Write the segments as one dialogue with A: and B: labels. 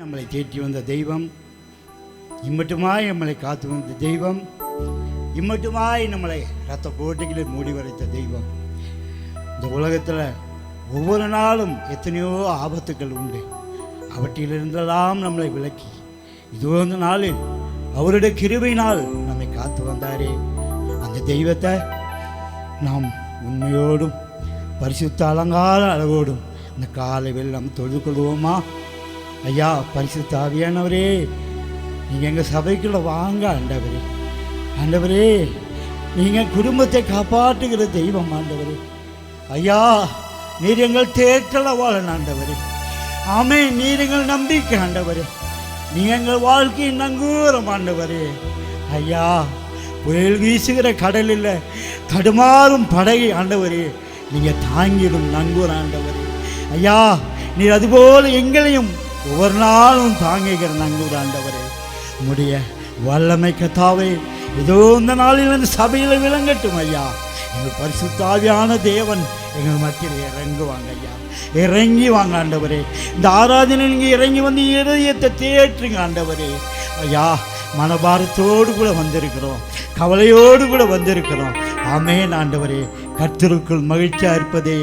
A: நம்மளை தேற்றி வந்த தெய்வம், இம்மட்டுமாய் நம்மளை காத்து வந்த தெய்வம், இம்மட்டுமாய் நம்மளை ரத்த கோட்டைகளை மூடி வரைத்த தெய்வம். இந்த உலகத்தில் ஒவ்வொரு நாளும் எத்தனையோ ஆபத்துக்கள் உண்டு. அவற்றிலிருந்தெல்லாம் நம்மளை விலக்கி இது ஒரு நாளில் அவருடைய கிருபையினால் நம்மை காத்து வந்தாரே, அந்த தெய்வத்தை நாம் உண்மையோடும் பரிசுத்த அலங்கார அழகோடும் இந்த காலை வெள்ளம் தொழுது கொள்வோமா? ஐயா, பரிசுத்த ஆவியானவரே, நீங்கள் எங்கள் சபைக்குள்ள வாங்க. ஆண்டவரே, ஆண்டவரே, நீங்கள் குடும்பத்தை காப்பாற்றுகிற தெய்வம். ஆண்டவரே, ஐயா, நீர் எங்கள் தேற்றளவாளன். ஆண்டவரே, ஆமே, நீர் எங்கள் நம்பிக்கை. ஆண்டவரே, நீங்கள் எங்கள் வாழ்க்கையின் நங்கூரம். ஆண்டவரே, ஐயா, புயல் வீசுகிற கடலில் தடுமாறும் படகை ஆண்டவரே நீங்கள் தாங்கிடும் நங்கூரம். ஆண்டவரே, ஐயா, நீர் அதுபோல் எங்களையும் ஒவ்வொரு நாளும் தாங்குகிற நங்கூர். ஆண்டவரே, உம்முடைய வல்லமை கத்தாவே ஏதோ இந்த நாளில் அந்த சபையில் விளங்கட்டும். ஐயா, எங்கள் பரிசுத்த ஆவியான தேவன் எங்கள் மத்தியில் இறங்குவாங்க. ஐயா, இறங்கி வாங்க. ஆண்டவரே, இந்த ஆராதனை நீங்கள் இறங்கி வந்து இதயத்தை தேற்றுங்க. ஆண்டவரே, ஐயா, மனபாரத்தோடு கூட வந்திருக்கிறோம், கவலையோடு கூட வந்திருக்கிறோம். ஆமென். ஆண்டவரே, கர்த்தருக்குள் மகிழ்ச்சியாக இருப்பதே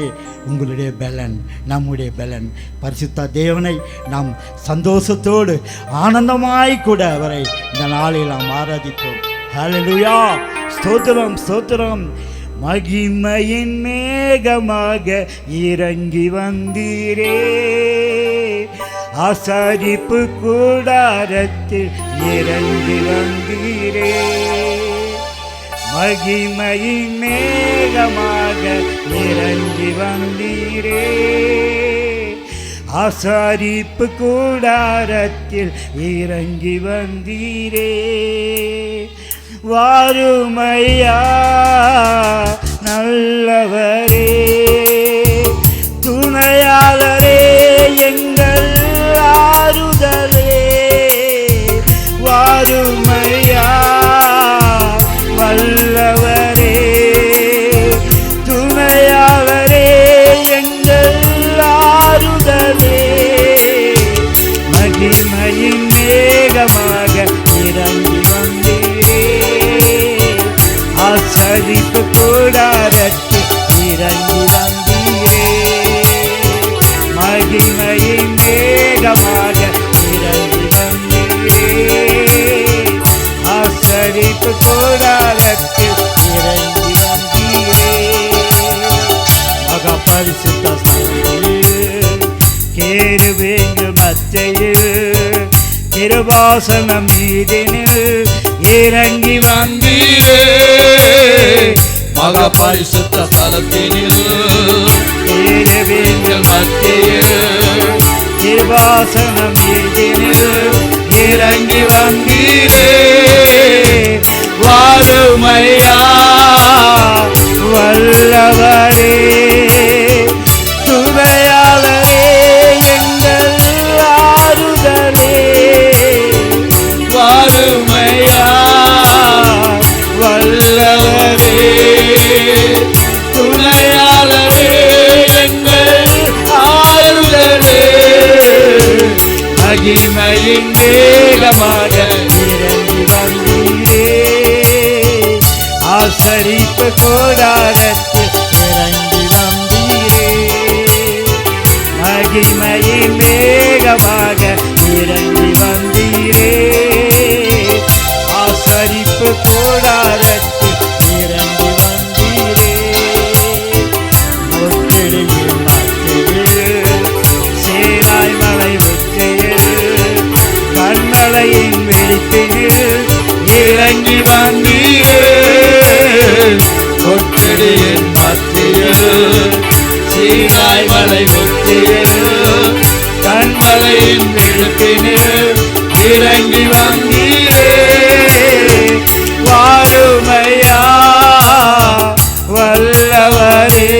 A: உங்களுடைய பலன், நம்முடைய பலன். பரிசுத்த தேவனை நாம் சந்தோஷத்தோடு ஆனந்தமாய் கூட அவரை இந்த நாளில் நாம் ஆராதிப்போம். ஹல்லேலூயா, ஸ்தோத்திரம், ஸ்தோத்திரம். மகிமையின் மேகமாக இறங்கி வந்தீரே, ஆசாரிப்பு கூடாரத்தில் இறங்கி வந்தீரே. மகிமையின் மேகமாக இறங்கி வந்தீரே, ஆசாரிப்பு கூடாரத்தில் இறங்கி வந்தீரே. வாருமையா நல்லவரே, துணையாளரே, எங்கள் ஆறுதலே. வாருமையா வல்லவரே, துணையாளரே, எங்கள் ஆறுதலே. மகிமையின் மேகமாக இறங்கி வந்தீரே, ஆசரிப்பு கூடாரத்தில் இறங்கி வந்தீரே. மகிமையின் மேகமாக இறங்கி வந்தீரே, ஆசரிப்பு கூடாரத்தில் இறங்கி வந்தீரே. மகா பரிசுத்த ஸ்தலத்தில் கேருபேன்கள் மத்தியில் கிருபாசனம் மீதினில் இறங்கி வந்தீரே.
B: மகா பரிசுத்த ஸ்தலத்தினில்
A: கேருபேன்கள் மத்தியில் கிருபாசனம் மீதினில் இறங்கி வந்தீரே. வாருமையா வல்லவரே, துணையாளரே, எங்கள் ஆறுதலே.
B: வாருமையா
A: வல்லவரே,
B: துணையாளரே, எங்கள் ஆறுதலே.
A: மகிமையின் மேகமாக இறங்கி வந்தீரே, ஆசரிப்பு கூடாரத்தில் இறங்கி வந்தீரே. மகிமையின் மேகமாக இறங்கி வந்தீரே, ஆசரிப்பு கூடாரத்தில் இறங்கி வந்தீரே. முற்றிடையில் மத்தியில் சேனாய் மலை உச்சியில் கண்மலையின் வெடிப்பினில் இறங்கி வந்தீரே.
B: கொட்டடியின் மத்தியில் சீனாய் மலை உச்சியில் கண்மலையின் விழுப்பினில் இறங்கி வந்தீரே.
A: வாருமையா வல்லவரே,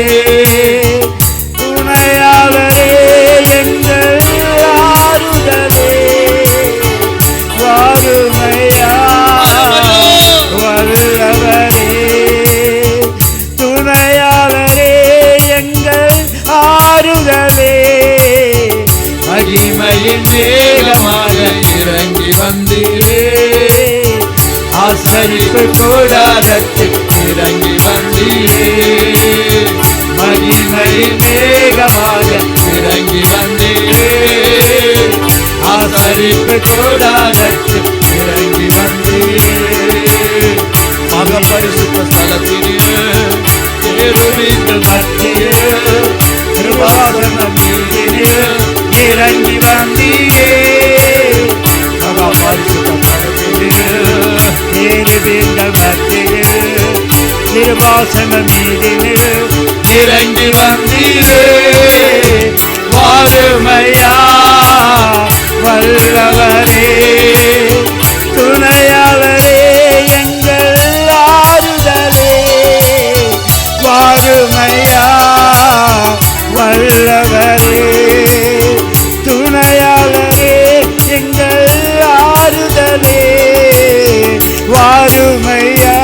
A: துணையாளரே, எங்கள் ஆறுதலே. வாருமையா வல்லவரே, துணையாளரே, எங்கள் ஆறுதலே.
B: மகிமையின் வந்தீரே, ஆசரிப்பு கூடாரத்தில் இறங்கி வந்தீரே, மகிமையின் மேகமாக இறங்கி வந்தீரே, ஆசரிப்பு கூடாரத்தில் இறங்கி வந்தீரே, மக பரிசுத்த ஸ்தலத்திலே கேருபீன்கள் மத்தியிலே கிருபாசனம் மீதிலே இறங்கி வந்தீரே, மகா பரிசுத்த ஸ்தலத்திலே கேருபீன்கள் மத்தியிலே கிருபாசனம் மீதிலே இறங்கி வந்தீரே, வாருமையா வல்லவரே, துணையாளரே, எங்கள் ஆறுதலே, வாருமையா வல்லவரே, துணையாளரே, எங்கள் ஆறுதலே, வாருமையா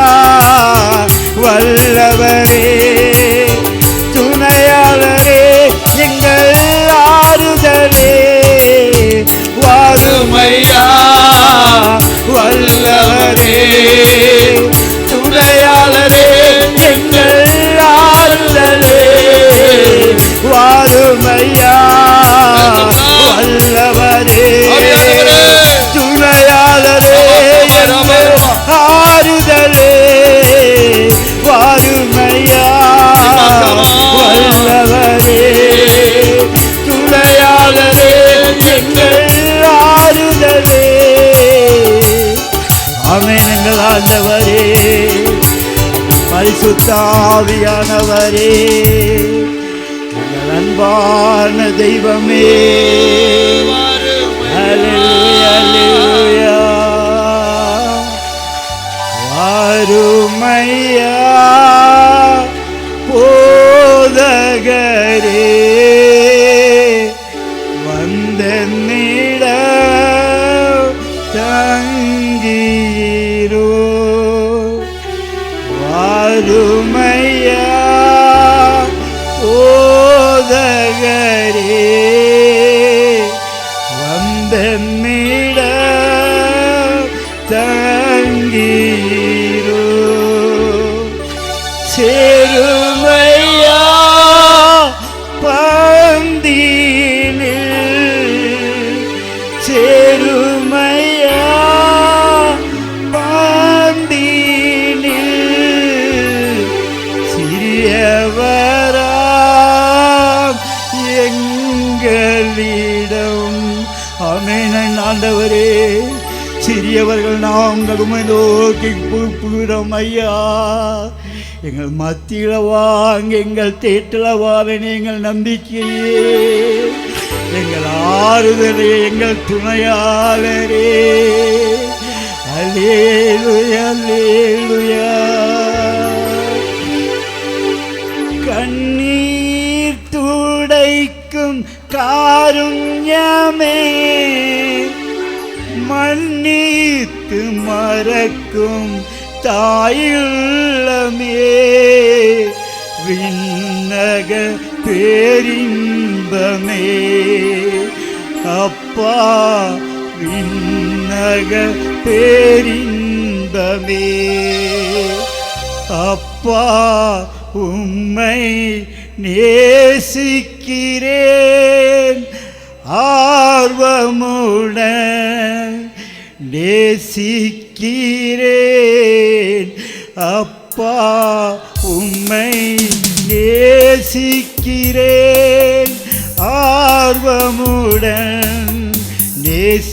B: வல்லவரே, துணையாளரே, எங்கள் ஆறுதலே, வாருமையா வல்லவரே, துணையாளரே, எங்கள் ஆறுதலே, வாருமையா வல்லவரே, துணையாளரே, எங்கள் ஆறுதலே, வாருமையா வல்லவரே, துணையாளரே, எங்கள் ஆறுதலே. ஆமென். எங்கள் ஆண்டவரே, பரிசுத்த ஆவியானவரே, எங்கள் அன்பான தெய்வமே, அல்லேலூயா, அல்லேலூயா, வாருமையா போதகரே, வந்தென்னிடம் தங்கீரோ, வாருமையா போதகரே, வந்தென்னிடம் தங்கீரோ, சேருமையா பந்தினில், சேருமையா பந்தினில், சிறியவராம் எங்களிடம். ஆமென். ஆண்டவரே, சிறியவர்கள் நாங்கள் உம்மை நோக்கி கூப்பிடுகிறோம் ஐயா, எங்கள் மத்தியில வாங்க, எங்கள் தேட்டில வாங்க, எங்கள் நம்பிக்கையே, எங்கள் ஆறுதலே, எங்கள் துணையாளரே, அல்லேலூயா, அல்லேலூயா. கண்ணீர் துடைக்கும் காருண்யமே, மன்னித்து மறக்கும் தாயுள்ளமே, விண்ணக பேரின்பமே, அப்பா விண்ணக பேரின்பமே, அப்பா உம்மை நேசிக்கிறேன், ஆர்வமுடன் நேசிக்கிறேன், அப்பா உம்மை நேசிக்கிறேன், ஆர்வமுடன் நேசிக்கிறேன்,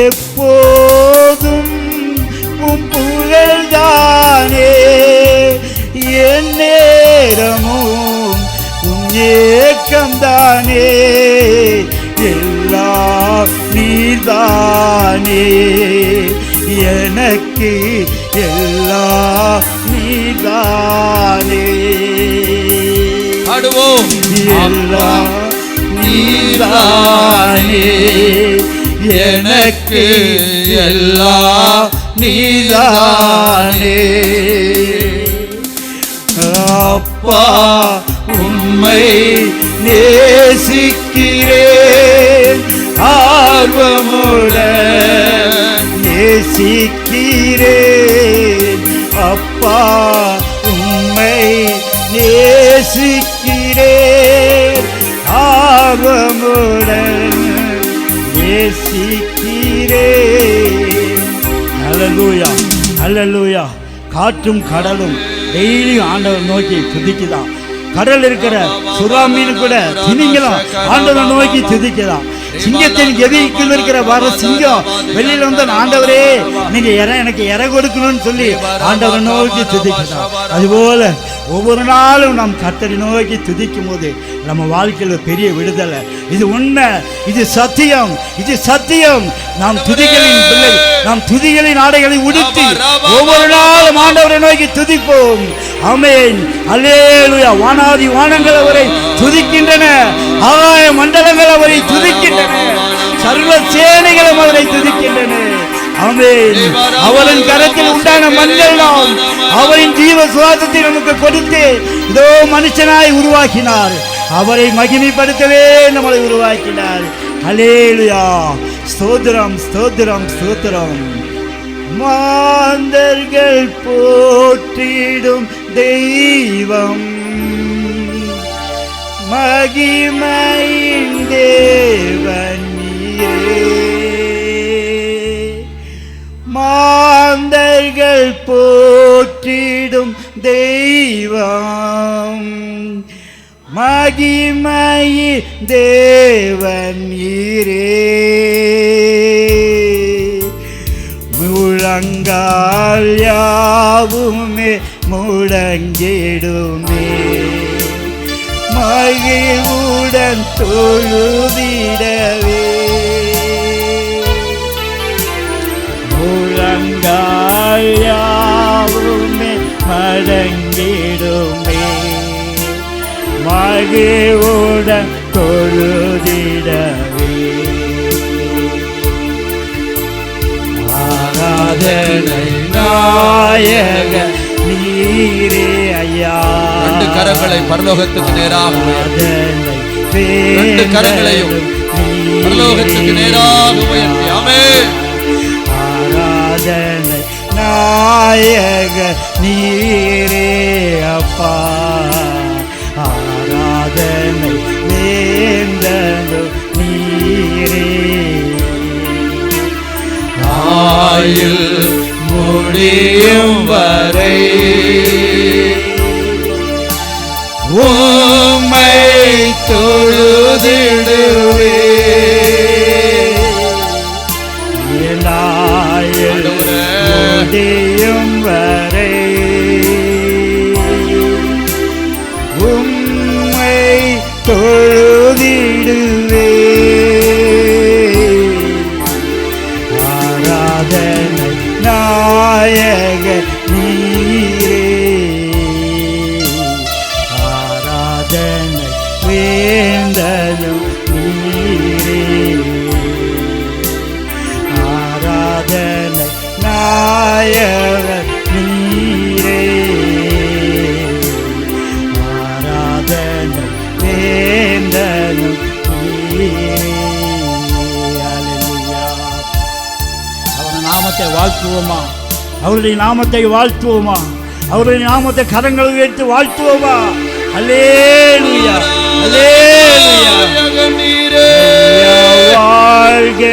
B: எப்போதும் உம் புகழ்தானே, என் நேரமும் உம் ஏக்கம்தானே, எல்லாம் நீதானே, எனக்கு எல்லாம் நீதானே, பாடுவோம்.
A: எல்லாம்
B: நீதானே, எனக்கு எல்லாம் நீதானே, அப்பா உம்மை நேசிக்கிறேன், ஆர்வமுடன் நேசிக்கிறேன் அப்பா உம்மை நேசிக்கிறேன் ஆர்வமுடன் நேசிக்கிறேன். அல்லேலூயா அல்லேலூயா. காற்றும் கடலும் டெய்லி ஆண்டவர் நோக்கி துதிக்குதான். கடல் இருக்கிற சுறா மீன் கூட திமிங்கலம் ஆண்டவரை நோக்கி துதிக்குதான். சிங்கத்தின் எதிர்க்கு இருக்கிற வர சிங்கம் வெளியில வந்து ஆண்டவரே நீங்க எனக்கு இற கொடுக்கணும்னு சொல்லி ஆண்டவரை நோக்கி துதிக்குதான். அதுபோல ஒவ்வொரு நாளும் நாம் கர்த்தரை நோக்கி துதிக்கும் போது நம்ம வாழ்க்கையில பெரிய விடுதலை. இது உண்மை, இது சத்தியம், இது சத்தியம். நாம் துதிகளின் பிள்ளை, நாம் துதிகளின் ஆடைகளை உடுத்தி ஒவ்வொரு நாளும் ஆண்டவரை நோக்கி துதிப்போம். ஆமென் அல்லேலூயா. வானாதி வானங்கள் அவரை துதிக்கின்றன, ஆகாய மண்டலங்கள் அவரை துதிக்கின்றன, சர்வ சேனைகளும் அவரை துதிக்கின்றன. ஆமென். அவரின் கரத்தில் உண்டான மண்கள் நாம் அவரின் ஜீவ சுவாசத்தை நமக்கு கொடுத்து இதோ மனுஷனாய் உருவாக்கினார். அவரை மகிமைப்படுத்தவே நம்மளை உருவாக்கினார். அல்லேலூயா. ஸ்தோத்திரம் ஸ்தோத்திரம் ஸ்தோத்திரம். மாந்தர்கள் போற்றிடும் தெய்வம் மகிமையின் தேவன் நீரே. மாந்தர்கள் போற்றிடும் தெய்வம் மகிமையின் தேவன் நீரே. முழங்கால் யாவுமே முழங்கிடுமே மகிழ்வுடன் தொழுதிடவே. முழங்கால் யாவுமே மடங்கிடுமே மகிழ்வுடன் தொழுதிடவே. ஆராதனை நாயக நீரே ஐயா.
C: ரெண்டு கரங்களை பரலோகத்துக்கு நேராக ரெண்டு கரங்களையும் பரலோகத்துக்கு நேராக உயர்த்தி ஆமென்.
B: ஆராதனை நாயக நீரே அப்பா. ஆராதனை வேந்தனு நீரே.
C: ஆயுள் முடியும் வரை
B: உம்மை தொழுதிடுவே. ஆயுள் முடியும் வரை உம்மை தொழுதிடுவே. ஆராதனை நாயக நீரே. ஆராதனை வேந்தனும் நீரே. ஆராதனை நாயக நீரே. ஆராதனை வேந்தனும் நீரே. அல்லேலூயா. அவருடைய நாமத்தை வாழ்த்துவோமா? அவருடைய நாமத்தை வாழ்த்துவோமா? அவருடைய நாமத்தை கரங்கள் உயர்த்தி வாழ்த்துவோமா? அல்லேலூயா அல்லேலூயா. வாழ்க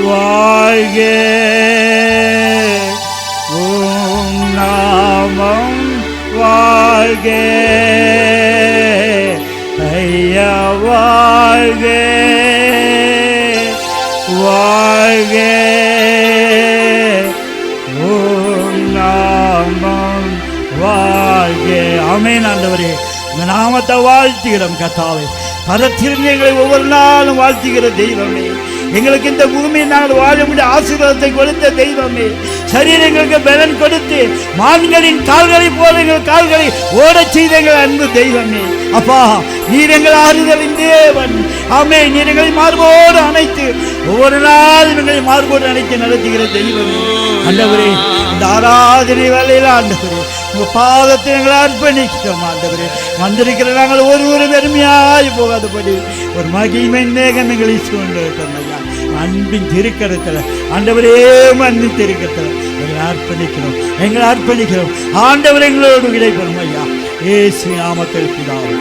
B: வாழ்க உம் நாமம் வாழ்க ஐயா. வாழ்க வாழ்க உம் நாமம் வாழ்க. ஆமென். ஆண்டவரே இந்த நாமத்தை வாழ்த்துகிறோம் கர்த்தாவே. பரத்திருந்தங்களை ஒவ்வொரு நாளும் வாழ்த்துகிற தெய்வமே, எங்களுக்கு இந்த பூமியில் நாங்கள் வாழ முடிய ஆசீர்வாதத்தை கொடுத்த தெய்வமே, சரீரங்களுக்கு பலன் கொடுத்து மான்களின் கால்களை போல எங்கள் கால்களை ஓடச் செய்த எங்கள் அன்பு தெய்வமே, அப்பா நீர் எங்கள் ஆறுதலின் தேவன். ஆமே. நீர் எங்களை மார்போடு அணைத்து ஒவ்வொரு நாளும் எங்களை மார்போடு அணைத்து நடத்துகிற தெய்வமே ஆண்டவரே, இந்த ஆராதனை வேலையில் ஆண்டவரே உங்க பாதத்தை எங்களை அர்ப்பணிக்கிறோம் ஆண்டவரே. வந்திருக்கிற நாங்கள் ஒருவரு பெருமையாய் போகாதபடி ஒரு மகிமை மேகம் எங்களை சூழ்ந்திருக்கிறோம் ஐயா. அன்பின் திருக்கரத்தில் ஆண்டவரே, அன்பின் திருக்கரத்தில் எங்களை அர்ப்பணிக்கிறோம் ஆண்டவர். எங்களோடு விடைபெறும் ஐயா. இயேசு நாமத்தில் பிதாவே.